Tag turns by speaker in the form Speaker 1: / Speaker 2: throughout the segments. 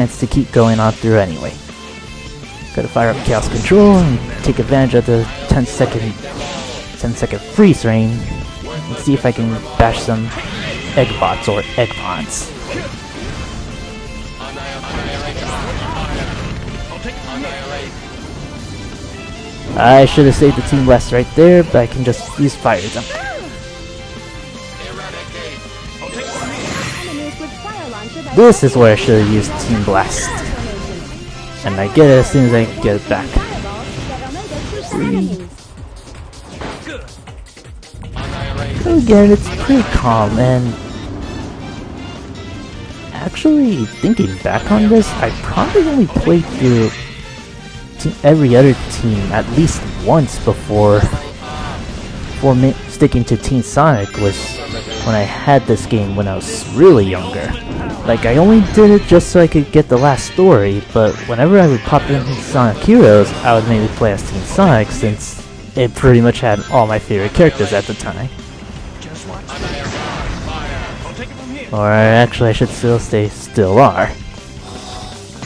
Speaker 1: chance to keep going on through anyway. Gotta fire up Chaos Control and take advantage of the 10-second freeze rain and see if I can bash some egg bots or egg pods. I should have saved the Team Blast right there, but I can just use Fire Jump. This is where I should have used Team Blast. And I get it as soon as I get it back. Again, it's pretty calm, and actually thinking back on this, I probably only played through every other team at least once before sticking to Team Sonic was when I had this game when I was really younger. Like, I only did it just so I could get the last story, but whenever I would pop into Sonic Heroes, I would mainly play as Team Sonic since it pretty much had all my favorite characters at the time. Or actually, I should still are.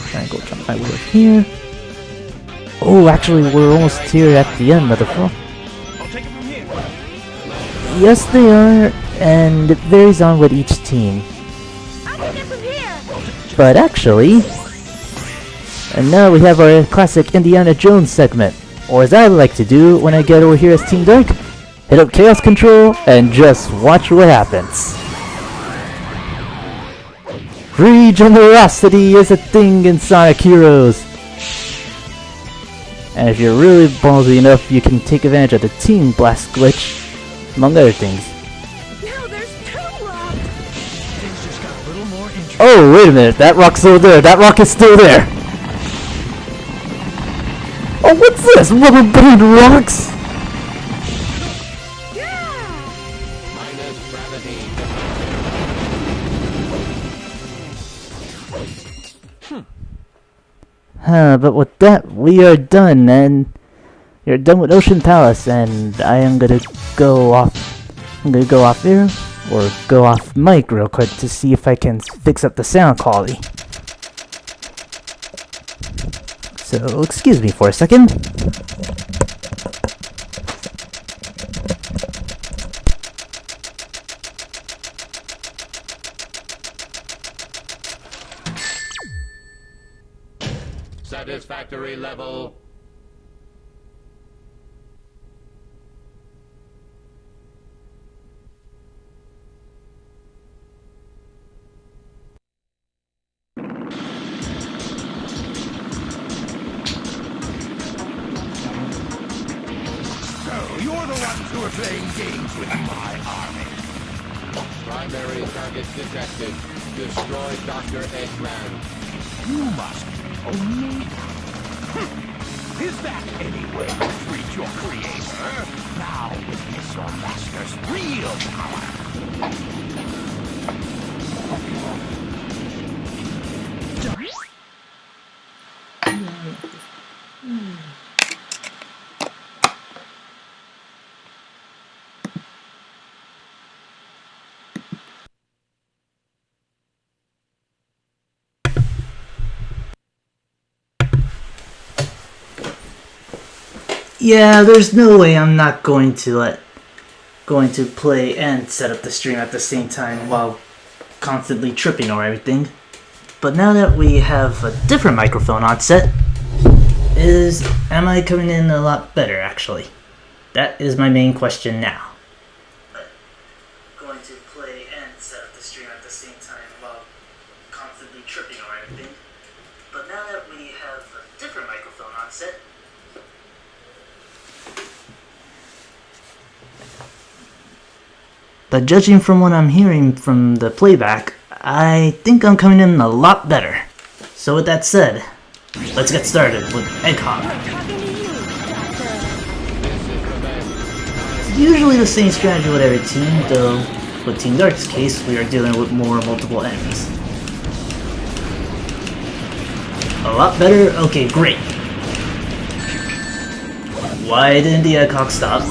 Speaker 1: Triangle jump my way up here. Oh, actually, we're almost here at the end of the floor. Yes, they are, and it varies on with each team. But actually, and now we have our classic Indiana Jones segment, or as I like to do when I get over here as Team Dark, hit up Chaos Control and just watch what happens. Regenerosity is a thing in Sonic Heroes. And if you're really ballsy enough, you can take advantage of the Team Blast glitch, among other things.
Speaker 2: No, there's two rocks.
Speaker 3: Things just got a little more interesting.
Speaker 1: Oh, wait a minute, that rock's still there. That rock is still there. Oh, what's this? Rubber band rocks? But with that, we are done, and you're done with Ocean Palace, and I am gonna go off. I'm gonna go off air, or go off mic real quick to see if I can fix up the sound quality. So, excuse me for a second.
Speaker 4: Satisfactory level.
Speaker 3: So, you're the ones who are playing games with my army.
Speaker 4: Primary target detected. Destroy Dr. Eggman.
Speaker 3: You must own me. Is that any way to treat your creator? Now witness your master's real power.
Speaker 1: Yeah, there's no way I'm not going to play and set up the stream at the same time while constantly tripping over everything. But now that we have a different microphone on set, am I coming in a lot better actually? That is my main question now. Going to play and set up the stream at the same time while constantly tripping over everything. But now that we have a different microphone on set, but judging from what I'm hearing from the playback, I think I'm coming in a lot better. So with that said, let's get started with Egghog. It's usually the same strategy with every team, though with Team Dark's case, we are dealing with multiple enemies. A lot better? Okay, great. Why didn't the Egghog stop?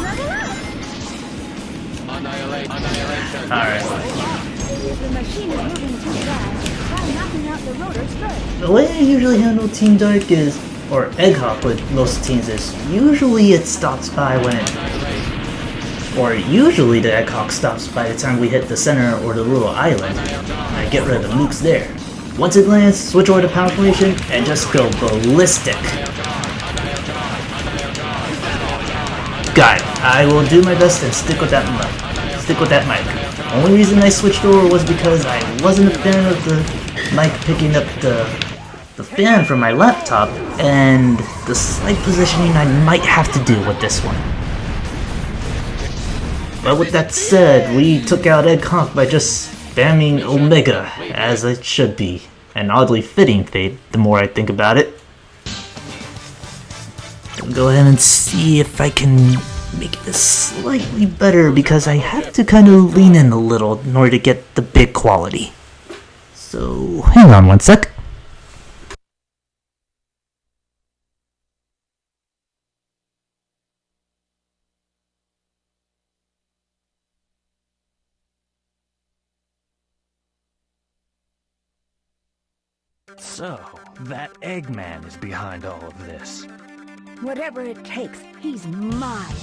Speaker 1: Alright.
Speaker 2: The machine is moving too fast. Try knocking out the rotors first.
Speaker 1: the way I usually handle Team Dark is, or Egghawk with most teams is, usually it stops by when it, or usually the Egghawk stops by the time we hit the center or the little island. I get rid of the nukes there. Once it lands, switch over to power formation and just go ballistic. Got it. I will do my best and stick with that mic. Only reason I switched over was because I wasn't a fan of the mic picking up the fan from my laptop, and the slight positioning I might have to do with this one. But with that said, we took out Egghawk by just spamming Omega, as it should be. An oddly fitting fate, the more I think about it. I'll go ahead and see if I can make this slightly better, because I have to kind of lean in a little in order to get the big quality. So, hang on one sec.
Speaker 3: So, that Eggman is behind all of this.
Speaker 2: Whatever it takes, he's mine.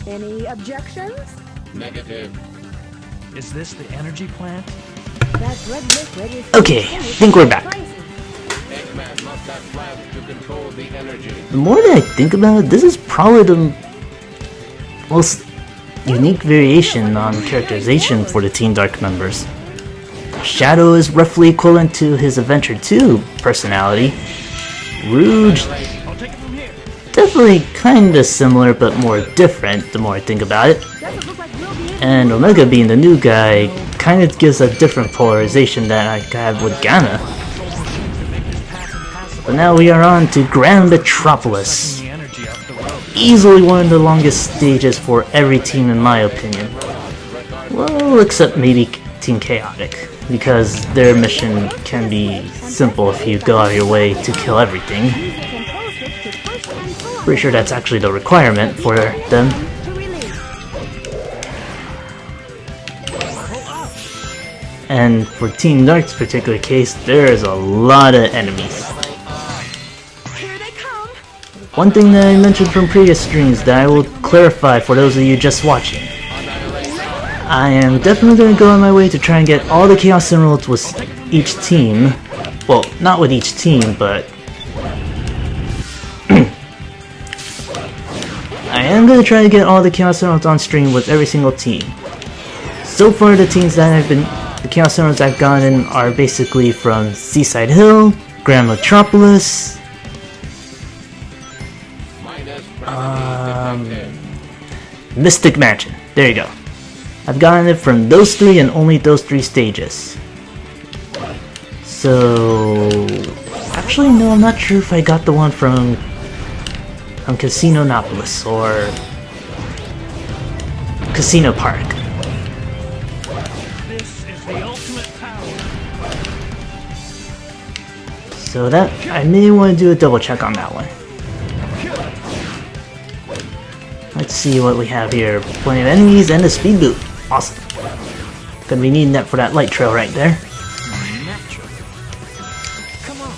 Speaker 2: Any objections?
Speaker 4: Negative.
Speaker 3: Is this the energy plant?
Speaker 2: That's what this ready.
Speaker 1: Okay, I think we're back.
Speaker 4: Eggman must have plans to control the energy.
Speaker 1: The more that I think about it, this is probably the most unique variation on characterization for the Team Dark members. Shadow is roughly equivalent to his Adventure 2 personality. Rouge,
Speaker 3: I'll take it from here.
Speaker 1: definitely kinda similar but more different the more I think about it.
Speaker 2: Doesn't look like we'll be in.
Speaker 1: And Omega being the new guy kinda gives a different polarization that I have with Ghana. But now we are on to Grand Metropolis.
Speaker 3: The energy up the road.
Speaker 1: Easily one of the longest stages for every team in my opinion. Well, except maybe Team Chaotic, because their mission can be simple if you go out of your way to kill everything. Pretty sure that's actually the requirement for them. And for Team Dark's particular case, there's a lot of enemies.
Speaker 2: Here they come.
Speaker 1: One thing that I mentioned from previous streams that I will clarify for those of you just watching. I am definitely going to go on my way to try and get all the Chaos Emeralds with each team. Well, not with each team, but I am going to try to get all the Chaos Emeralds on stream with every single team. So far, the teams that the Chaos Emeralds I've gotten are basically from Seaside Hill, Grand Metropolis, Mystic Mansion. There you go. I've gotten it from those three and only those three stages. So, actually no, I'm not sure if I got the one from Casinonopolis or Casino Park.
Speaker 3: This is the ultimate power.
Speaker 1: So that, I may want to do a double check on that one. Let's see what we have here. Plenty of enemies and a speed boot. Awesome. Gonna be needing that for that light trail right there.
Speaker 3: Come on.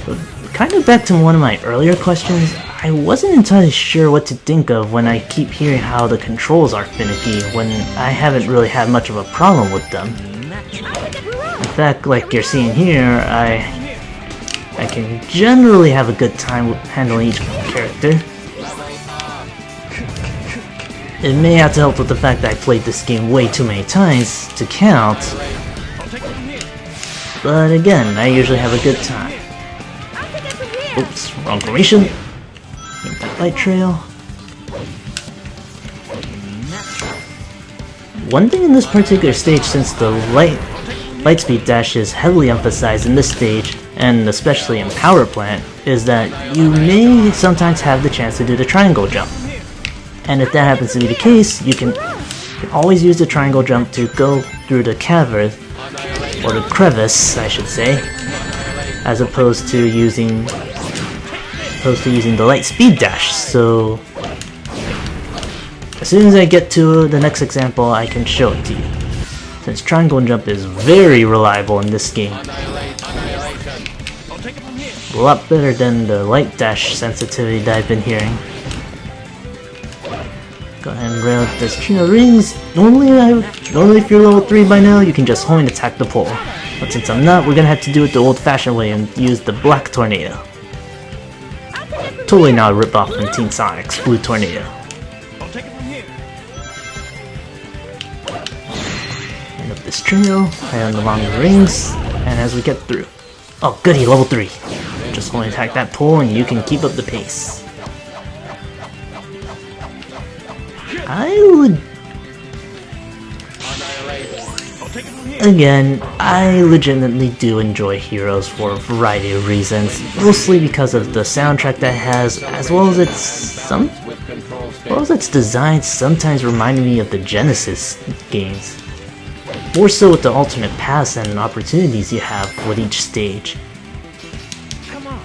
Speaker 1: But kind of back to one of my earlier questions, I wasn't entirely sure what to think of when I keep hearing how the controls are finicky when I haven't really had much of a problem with them. In fact, like you're seeing here, I can generally have a good time handling each character. It may have to help with the fact that I played this game way too many times to count, but again, I usually have a good time. Oops, wrong formation. Make that light trail. One thing in this particular stage, since the light speed dash is heavily emphasized in this stage, and especially in Power Plant, is that you may sometimes have the chance to do the triangle jump. And if that happens to be the case, you can always use the triangle jump to go through the cavern, or the crevice, I should say, as opposed to using the light speed dash. So as soon as I get to the next example, I can show it to you, since triangle jump is very reliable in this game. A lot better than the light dash sensitivity that I've been hearing. Go ahead and rail this trio of rings. Normally if you're level 3 by now, you can just point attack the pole. But since I'm not, we're gonna have to do it the old-fashioned way and use the Black Tornado. Totally not a rip-off from Team Sonic's Blue Tornado. End up this trio, and along the rings, and as we get through. Oh goody, level 3. Just only attack that pole and you can keep up the pace. Again, I legitimately do enjoy Heroes for a variety of reasons, mostly because of the soundtrack that it has, as well as its design sometimes reminded me of the Genesis games. More so with the alternate paths and opportunities you have with each stage.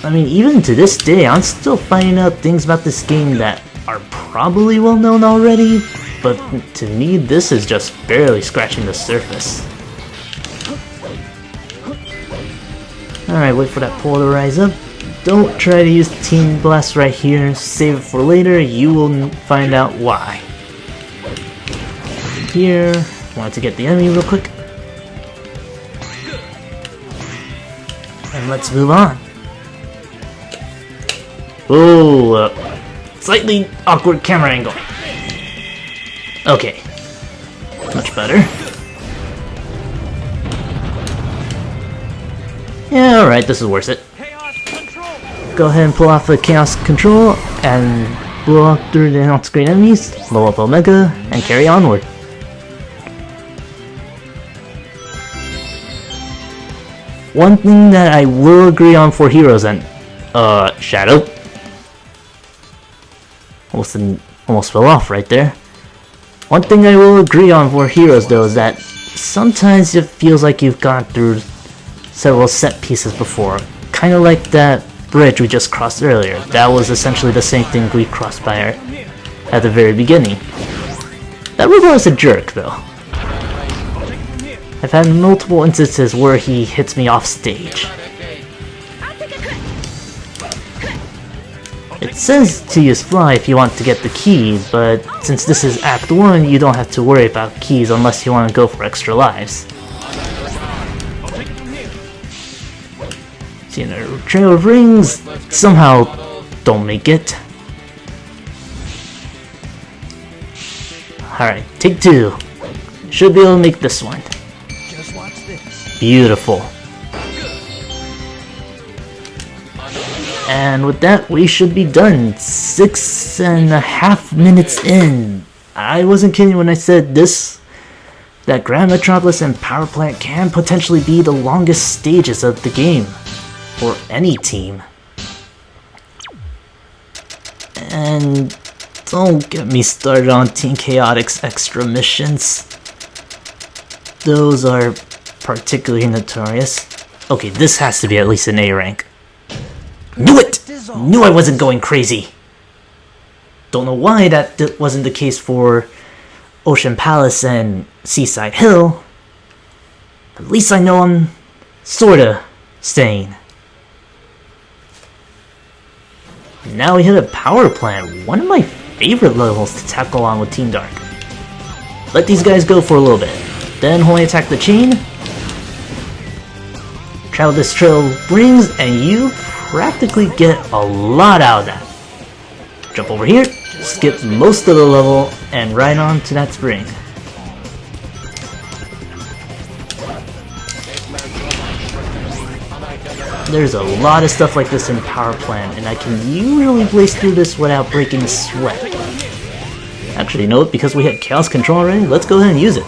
Speaker 1: I mean, even to this day, I'm still finding out things about this game that are probably well known already, but to me, this is just barely scratching the surface. Alright, wait for that pole to rise up. Don't try to use Team Blast right here, save it for later, you will find out why. Here, wanted to get the enemy real quick. And let's move on. Oh, slightly awkward camera angle. Okay, much better. Yeah, alright, this is worth it. Go ahead and pull off the Chaos Control and blow up through the on-screen enemies, blow up Omega, and carry onward. One thing that I will agree on for Heroes and Shadow. Almost fell off right there. One thing I will agree on for Heroes though is that sometimes it feels like you've gone through several set pieces before. Kinda like that bridge we just crossed earlier. That was essentially the same thing we crossed by at the very beginning. That robot is a jerk though. I've had multiple instances where he hits me off stage. It says to use fly if you want to get the key, but since this is Act 1, you don't have to worry about keys unless you want to go for extra lives. See, a trail of rings somehow don't make it. Alright, take 2. Should be able to make this one. Beautiful. And with that, we should be done. 6.5 minutes in. I wasn't kidding when I said that Grand Metropolis and Power Plant can potentially be the longest stages of the game. For any team. And don't get me started on Team Chaotic's extra missions. Those are particularly notorious. Okay, this has to be at least an A rank. Knew it! Knew I wasn't going crazy! Don't know why that wasn't the case for Ocean Palace and Seaside Hill. At least I know I'm sorta sane. Now we hit a power plant, one of my favorite levels to tackle on with Team Dark. Let these guys go for a little bit, then only attack the chain. Travel this trail of rings, and you practically get a lot out of that. Jump over here, skip most of the level, and right on to that spring. There's a lot of stuff like this in Power Plant, and I can usually blaze through this without breaking a sweat. Actually, you know what? Because we had Chaos Control already, let's go ahead and use it.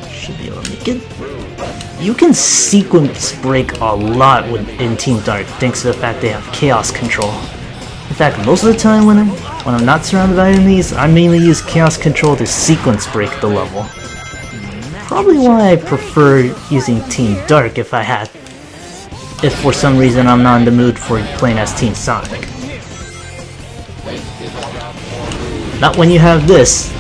Speaker 1: Should be able to make it. You can sequence break a lot in Team Dark thanks to the fact they have Chaos Control. In fact, most of the time when I'm not surrounded by enemies, I mainly use Chaos Control to sequence break the level. Probably why I prefer using Team Dark if for some reason I'm not in the mood for playing as Team Sonic. Not when you have this.